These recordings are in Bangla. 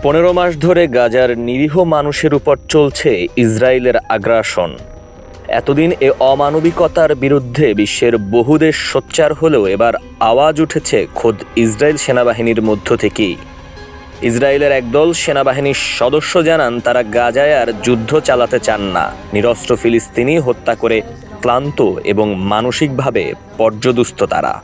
15 মাস ধরে গাজার নিরীহ মানুষের উপর চলছে ইসরায়েলের আগ্রাসন। এতদিন এ অমানবিকতার বিরুদ্ধে বিশ্বের বহু দেশ সোচ্চার হলেও এবার আওয়াজ উঠেছে খোদ ইসরায়েল সেনাবাহিনীর মধ্য থেকেই। ইসরায়েলের একদল সেনাবাহিনীর সদস্য জানান তারা গাজায় আর যুদ্ধ চালাতে চান না, নিরস্ত্র ফিলিস্তিনি হত্যা করে ক্লান্ত এবং মানসিকভাবে পর্যদুস্ত তারা।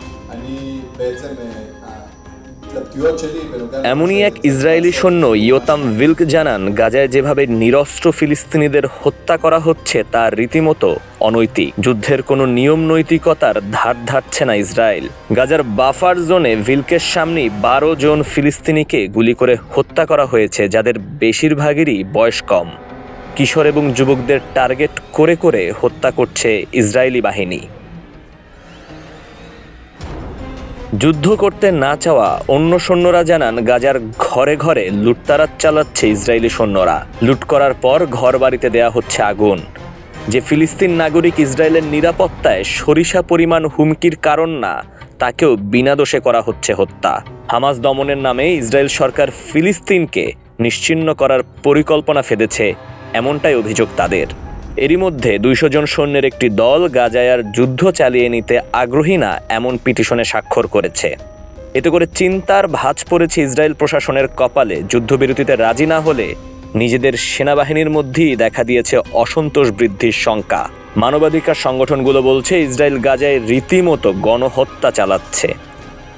এমনই এক ইসরায়েলি সৈন্য ইয়োতাম ভিল্ক জানান, গাজায় যেভাবে নিরস্ত্র ফিলিস্তিনিদের হত্যা করা হচ্ছে তা রীতিমতো অনৈতিক। যুদ্ধের কোনো নিয়ম নৈতিকতার ধার ধারছে না ইসরায়েল। গাজার বাফার জোনে ভিল্কের সামনে 12 জন ফিলিস্তিনিকে গুলি করে হত্যা করা হয়েছে, যাদের বেশিরভাগেরই বয়স কম। কিশোর এবং যুবকদের টার্গেট করে করে হত্যা করছে ইসরায়েলি বাহিনী। যুদ্ধ করতে না চাওয়া অন্য সৈন্যরা জানান, গাজার ঘরে ঘরে লুটতারাজ চালাচ্ছে ইসরায়েলি সৈন্যরা। লুট করার পর ঘর বাড়িতে দেয়া হচ্ছে আগুন। যে ফিলিস্তিন নাগরিক ইসরায়েলের নিরাপত্তায় সরিষা পরিমাণ হুমকির কারণ না, তাকেও বিনা দোষে করা হচ্ছে হত্যা। হামাস দমনের নামে ইসরায়েল সরকার ফিলিস্তিনকে নিশ্চিহ্ন করার পরিকল্পনা ফেঁদেছে, এমনটাই অভিযোগ তাদের। এরই মধ্যে 200 জন সৈন্যের একটি দল গাজায় আর যুদ্ধ চালিয়ে নিতে আগ্রহী না এমন পিটিশনে স্বাক্ষর করেছে। এতে করে চিন্তার ভাঁজ পড়েছে ইসরায়েল প্রশাসনের কপালে। যুদ্ধবিরতিতে রাজি না হলে নিজেদের সেনাবাহিনীর মধ্যেই দেখা দিয়েছে অসন্তোষ বৃদ্ধির শঙ্কা। মানবাধিকার সংগঠনগুলো বলছে ইসরায়েল গাজায় রীতিমতো গণহত্যা চালাচ্ছে।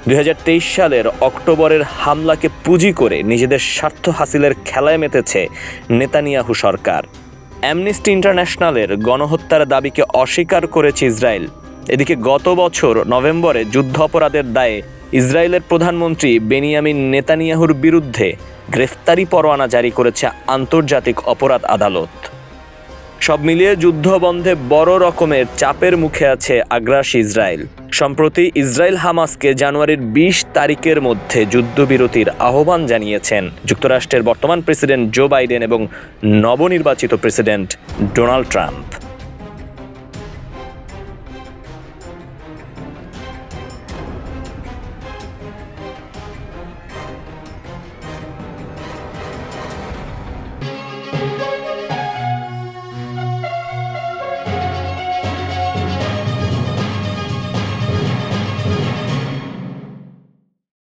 2023 সালের অক্টোবরের হামলাকে পুঁজি করে নিজেদের স্বার্থ হাসিলের খেলায় মেতেছে নেতানিয়াহু সরকার। অ্যামনেস্টি ইন্টারন্যাশনালের গণহত্যার দাবিকে অস্বীকার করেছে ইসরায়েল। এদিকে গত বছর নভেম্বরে যুদ্ধ অপরাধের দায়ে ইসরায়েলের প্রধানমন্ত্রী বেনিয়ামিন নেতানিয়াহুর বিরুদ্ধে গ্রেফতারি পরোয়ানা জারি করেছে আন্তর্জাতিক অপরাধ আদালত। সব মিলিয়ে যুদ্ধ বন্ধে বড় রকমের চাপের মুখে আছে আগ্রাসী ইসরায়েল। সম্প্রতি ইসরায়েল হামাসকে জানুয়ারির 20 তারিখের মধ্যে যুদ্ধবিরতির আহ্বান জানিয়েছেন যুক্তরাষ্ট্রের বর্তমান প্রেসিডেন্ট জো বাইডেন এবং নবনির্বাচিত প্রেসিডেন্ট ডোনাল্ড ট্রাম্প।